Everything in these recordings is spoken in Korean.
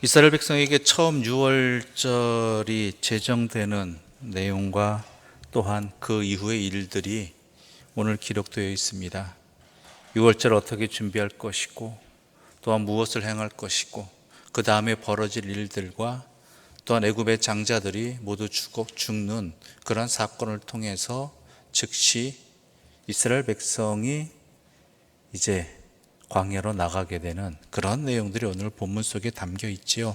이스라엘 백성에게 처음 유월절이 제정되는 내용과 또한 그 이후의 일들이 오늘 기록되어 있습니다. 유월절 어떻게 준비할 것이고 또한 무엇을 행할 것이고 그 다음에 벌어질 일들과 또한 애굽의 장자들이 모두 죽는 그러한 사건을 통해서 즉시 이스라엘 백성이 이제 광야로 나가게 되는 그런 내용들이 오늘 본문 속에 담겨 있지요.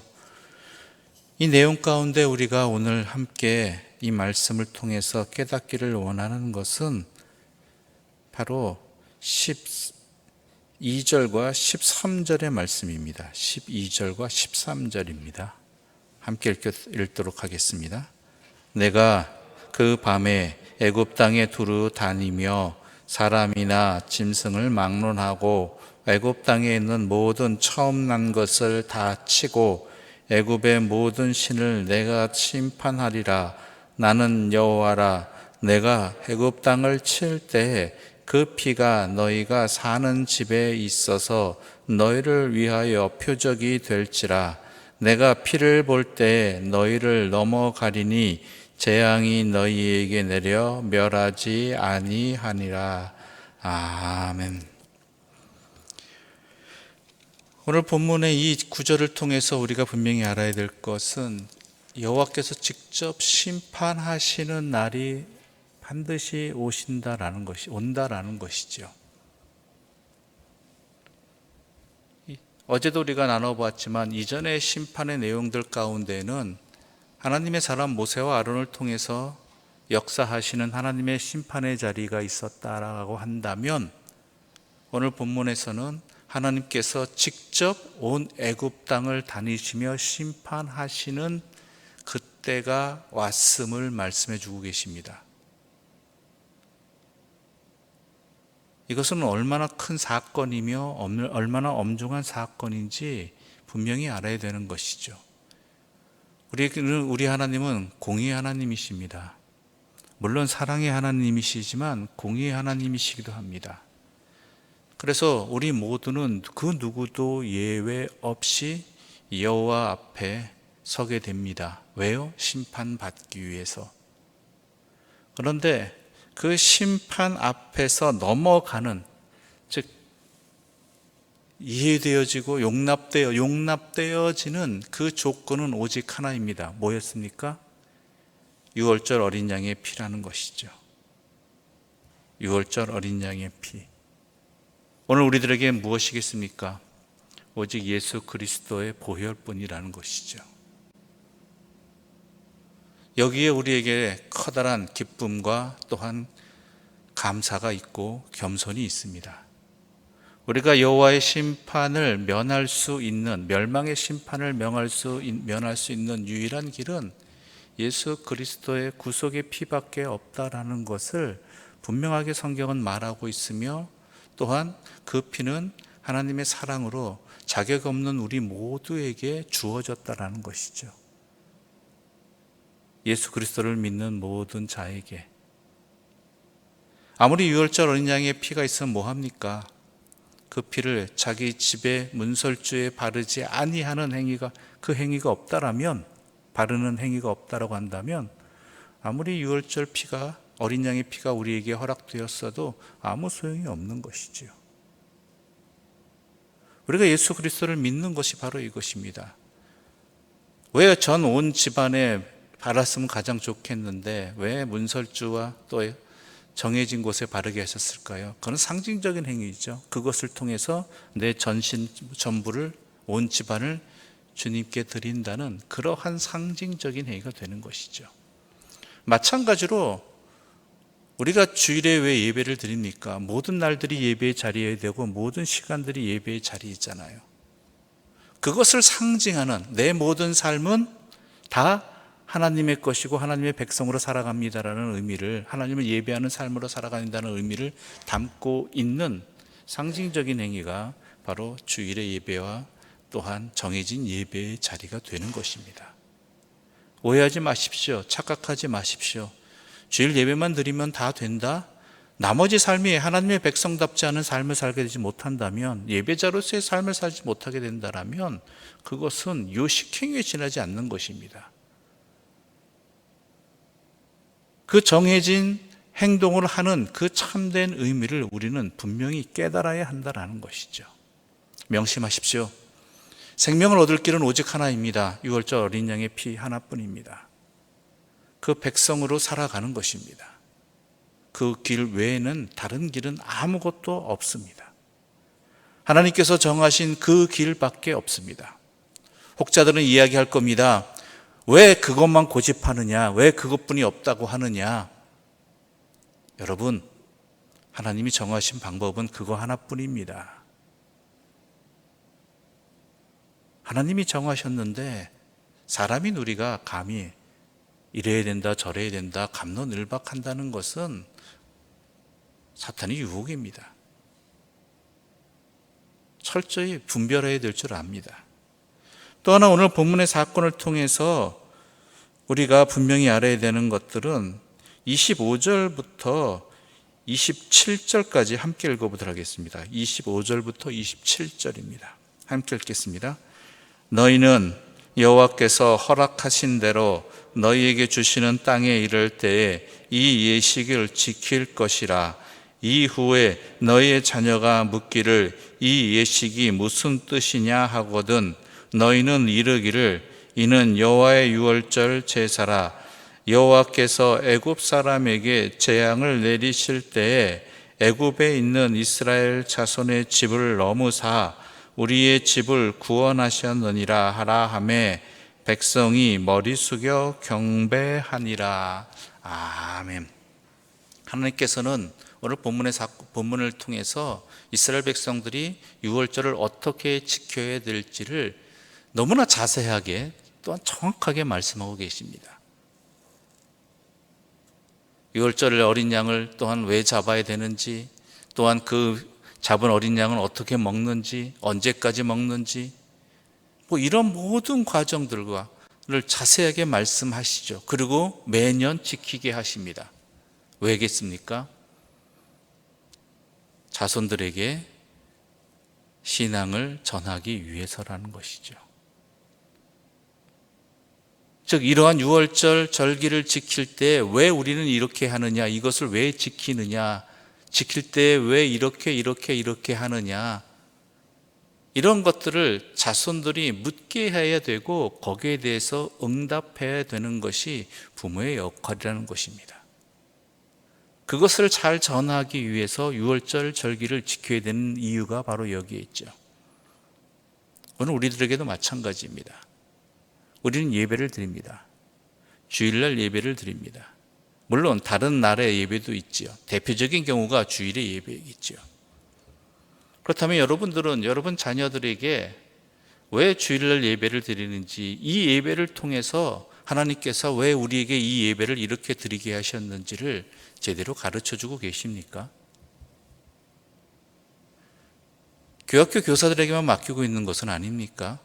이 내용 가운데 우리가 오늘 함께 이 말씀을 통해서 깨닫기를 원하는 것은 바로 12절과 13절의 말씀입니다. 12절과 13절입니다. 함께 읽도록 하겠습니다. 내가 그 밤에 애굽 땅에 두루 다니며 사람이나 짐승을 막론하고 애굽 땅에 있는 모든 처음 난 것을 다 치고 애굽의 모든 신을 내가 심판하리라. 나는 여호와라. 내가 애굽 땅을 칠 때에 그 피가 너희가 사는 집에 있어서 너희를 위하여 표적이 될지라. 내가 피를 볼 때에 너희를 넘어가리니 재앙이 너희에게 내려 멸하지 아니하니라. 아멘. 오늘 본문의 이 구절을 통해서 우리가 분명히 알아야 될 것은 여호와께서 직접 심판하시는 날이 반드시 온다라는 것이죠. 어제도 우리가 나눠보았지만 이전의 심판의 내용들 가운데는 하나님의 사람 모세와 아론을 통해서 역사하시는 하나님의 심판의 자리가 있었다라고 한다면 오늘 본문에서는 하나님께서 직접 온 애굽 땅을 다니시며 심판하시는 그때가 왔음을 말씀해 주고 계십니다. 이것은 얼마나 큰 사건이며 얼마나 엄중한 사건인지 분명히 알아야 되는 것이죠. 우리 하나님은 공의의 하나님이십니다. 물론 사랑의 하나님이시지만 공의의 하나님이시기도 합니다. 그래서 우리 모두는 그 누구도 예외 없이 여호와 앞에 서게 됩니다. 왜요? 심판받기 위해서. 그런데 그 심판 앞에서 넘어가는, 즉 이해되어지고 용납되어지는 그 조건은 오직 하나입니다. 뭐였습니까? 유월절 어린 양의 피라는 것이죠. 유월절 어린 양의 피. 오늘 우리들에게 무엇이겠습니까? 오직 예수 그리스도의 보혈뿐이라는 것이죠. 여기에 우리에게 커다란 기쁨과 또한 감사가 있고 겸손이 있습니다. 우리가 여호와의 심판을 면할 수 있는, 멸망의 심판을 면할 수 있는 유일한 길은 예수 그리스도의 구속의 피밖에 없다라는 것을 분명하게 성경은 말하고 있으며, 또한 그 피는 하나님의 사랑으로 자격 없는 우리 모두에게 주어졌다라는 것이죠. 예수 그리스도를 믿는 모든 자에게. 아무리 유월절 어린 양의 피가 있으면 뭐합니까? 그 피를 자기 집의 문설주에 바르지 아니하는 행위가, 그 행위가 없다라면, 바르는 행위가 없다라고 한다면 아무리 유월절 피가, 어린 양의 피가 우리에게 허락되었어도 아무 소용이 없는 것이지요. 우리가 예수 그리스도를 믿는 것이 바로 이것입니다. 왜 전 온 집안에 바랐으면 가장 좋겠는데 왜 문설주와 또 정해진 곳에 바르게 하셨을까요? 그건 상징적인 행위죠. 그것을 통해서 내 전신 전부를, 온 집안을 주님께 드린다는 그러한 상징적인 행위가 되는 것이죠. 마찬가지로 우리가 주일에 왜 예배를 드립니까? 모든 날들이 예배의 자리여야 되고 모든 시간들이 예배의 자리이잖아요. 그것을 상징하는, 내 모든 삶은 다 하나님의 것이고 하나님의 백성으로 살아갑니다라는 의미를, 하나님을 예배하는 삶으로 살아간다는 의미를 담고 있는 상징적인 행위가 바로 주일의 예배와 또한 정해진 예배의 자리가 되는 것입니다. 오해하지 마십시오. 착각하지 마십시오. 주일 예배만 드리면 다 된다? 나머지 삶이 하나님의 백성답지 않은 삶을 살게 되지 못한다면, 예배자로서의 삶을 살지 못하게 된다면 그것은 요식행위에 지나지 않는 것입니다. 그 정해진 행동을 하는 그 참된 의미를 우리는 분명히 깨달아야 한다는 것이죠. 명심하십시오. 생명을 얻을 길은 오직 하나입니다. 유월절 어린 양의 피 하나뿐입니다. 그 백성으로 살아가는 것입니다. 그 길 외에는 다른 길은 아무것도 없습니다. 하나님께서 정하신 그 길밖에 없습니다. 혹자들은 이야기할 겁니다. 왜 그것만 고집하느냐? 왜 그것뿐이 없다고 하느냐? 여러분, 하나님이 정하신 방법은 그거 하나뿐입니다. 하나님이 정하셨는데 사람인 우리가 감히 이래야 된다 저래야 된다 갑론을박한다는 것은 사탄의 유혹입니다. 철저히 분별해야 될 줄 압니다. 또 하나 오늘 본문의 사건을 통해서 우리가 분명히 알아야 되는 것들은 25절부터 27절까지 함께 읽어보도록 하겠습니다. 25절부터 27절입니다. 함께 읽겠습니다. 너희는 여호와께서 허락하신 대로 너희에게 주시는 땅에 이를 때에 이 예식을 지킬 것이라. 이후에 너희의 자녀가 묻기를 이 예식이 무슨 뜻이냐 하거든 너희는 이르기를 이는 여호와의 유월절 제사라. 여호와께서 애굽 사람에게 재앙을 내리실 때에 애굽에 있는 이스라엘 자손의 집을 넘으사 우리의 집을 구원하셨느니라 하라 하매 백성이 머리 숙여 경배하니라. 아멘. 하나님께서는 오늘 본문을 통해서 이스라엘 백성들이 유월절을 어떻게 지켜야 될지를 너무나 자세하게 또한 정확하게 말씀하고 계십니다. 유월절 어린 양을 또한 왜 잡아야 되는지, 또한 그 잡은 어린 양은 어떻게 먹는지, 언제까지 먹는지, 이런 모든 과정들을 자세하게 말씀하시죠. 그리고 매년 지키게 하십니다. 왜겠습니까? 자손들에게 신앙을 전하기 위해서라는 것이죠. 즉 이러한 유월절 절기를 지킬 때 왜 우리는 이렇게 하느냐, 이것을 왜 지키느냐, 지킬 때 왜 이렇게 하느냐, 이런 것들을 자손들이 묻게 해야 되고 거기에 대해서 응답해야 되는 것이 부모의 역할이라는 것입니다. 그것을 잘 전하기 위해서 유월절 절기를 지켜야 되는 이유가 바로 여기에 있죠. 오늘 우리들에게도 마찬가지입니다. 우리는 예배를 드립니다. 주일날 예배를 드립니다. 물론 다른 날의 예배도 있지요. 대표적인 경우가 주일의 예배이겠죠. 그렇다면 여러분들은 여러분 자녀들에게 왜 주일날 예배를 드리는지, 이 예배를 통해서 하나님께서 왜 우리에게 이 예배를 이렇게 드리게 하셨는지를 제대로 가르쳐주고 계십니까? 교학교 교사들에게만 맡기고 있는 것은 아닙니까?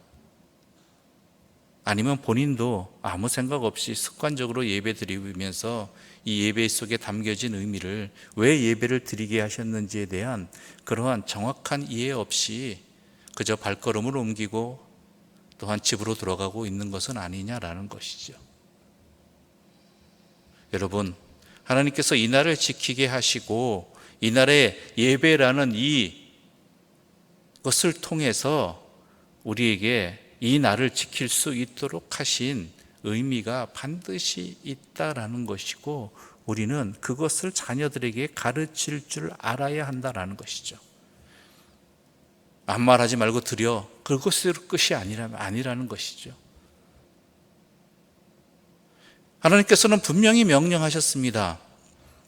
아니면 본인도 아무 생각 없이 습관적으로 예배 드리면서 이 예배 속에 담겨진 의미를, 왜 예배를 드리게 하셨는지에 대한 그러한 정확한 이해 없이 그저 발걸음을 옮기고 또한 집으로 들어가고 있는 것은 아니냐라는 것이죠. 여러분, 하나님께서 이 날을 지키게 하시고 이 날의 예배라는 이것을 통해서 우리에게 이 날을 지킬 수 있도록 하신 의미가 반드시 있다라는 것이고, 우리는 그것을 자녀들에게 가르칠 줄 알아야 한다라는 것이죠. 아무 말하지 말고 드려, 그것이 끝이 아니라는 것이죠. 하나님께서는 분명히 명령하셨습니다.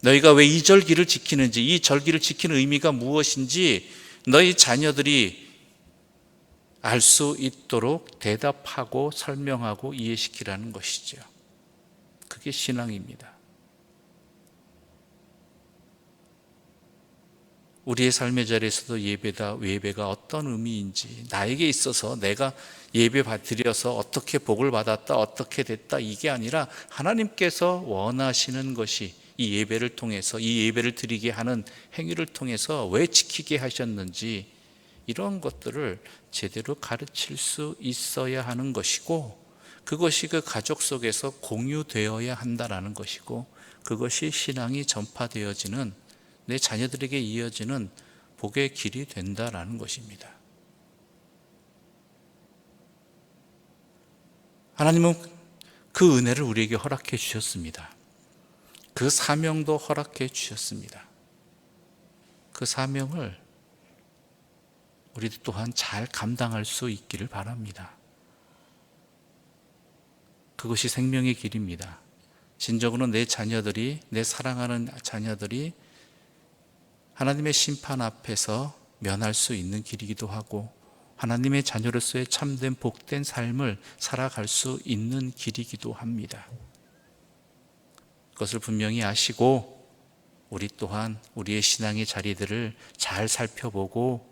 너희가 왜 이 절기를 지키는지, 이 절기를 지키는 의미가 무엇인지 너희 자녀들이 알 수 있도록 대답하고 설명하고 이해시키라는 것이죠. 그게 신앙입니다. 우리의 삶의 자리에서도 예배가 어떤 의미인지, 나에게 있어서 내가 예배 드려서 어떻게 복을 받았다, 어떻게 됐다, 이게 아니라 하나님께서 원하시는 것이 이 예배를 통해서, 이 예배를 드리게 하는 행위를 통해서 왜 지키게 하셨는지, 이런 것들을 제대로 가르칠 수 있어야 하는 것이고, 그것이 그 가족 속에서 공유되어야 한다라는 것이고, 그것이 신앙이 전파되어지는, 내 자녀들에게 이어지는 복의 길이 된다라는 것입니다. 하나님은 그 은혜를 우리에게 허락해 주셨습니다. 그 사명도 허락해 주셨습니다. 그 사명을 우리 또한 잘 감당할 수 있기를 바랍니다. 그것이 생명의 길입니다. 진정으로 내 자녀들이, 내 사랑하는 자녀들이 하나님의 심판 앞에서 면할 수 있는 길이기도 하고, 하나님의 자녀로서의 참된 복된 삶을 살아갈 수 있는 길이기도 합니다. 그것을 분명히 아시고, 우리 또한 우리의 신앙의 자리들을 잘 살펴보고,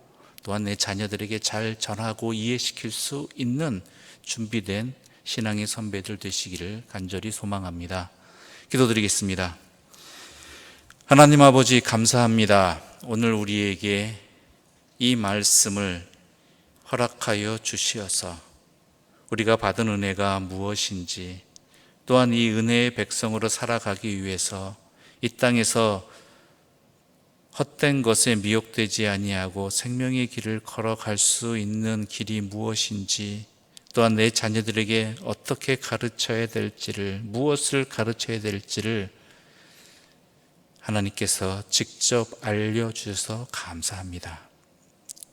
또한 내 자녀들에게 잘 전하고 이해시킬 수 있는 준비된 신앙의 선배들 되시기를 간절히 소망합니다. 기도드리겠습니다. 하나님 아버지, 감사합니다. 오늘 우리에게 이 말씀을 허락하여 주시어서 우리가 받은 은혜가 무엇인지, 또한 이 은혜의 백성으로 살아가기 위해서 이 땅에서 헛된 것에 미혹되지 아니하고 생명의 길을 걸어갈 수 있는 길이 무엇인지, 또한 내 자녀들에게 어떻게 가르쳐야 될지를, 무엇을 가르쳐야 될지를 하나님께서 직접 알려주셔서 감사합니다.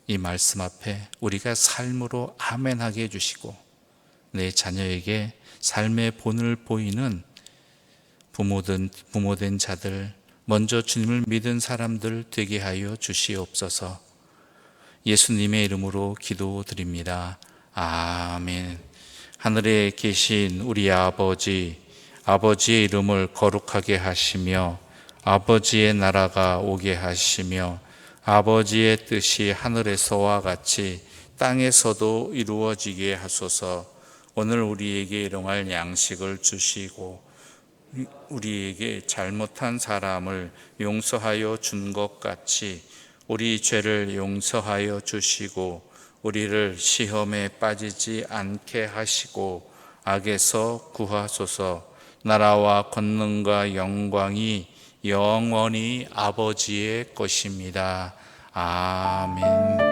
이 말씀 앞에 우리가 삶으로 아멘하게 해주시고, 내 자녀에게 삶의 본을 보이는 부모된 자들, 먼저 주님을 믿은 사람들 되게 하여 주시옵소서. 예수님의 이름으로 기도드립니다. 아멘. 하늘에 계신 우리 아버지, 아버지의 이름을 거룩하게 하시며 아버지의 나라가 오게 하시며 아버지의 뜻이 하늘에서와 같이 땅에서도 이루어지게 하소서. 오늘 우리에게 일용할 양식을 주시고 우리에게 잘못한 사람을 용서하여 준 것 같이 우리 죄를 용서하여 주시고 우리를 시험에 빠지지 않게 하시고 악에서 구하소서. 나라와 권능과 영광이 영원히 아버지의 것입니다. 아멘.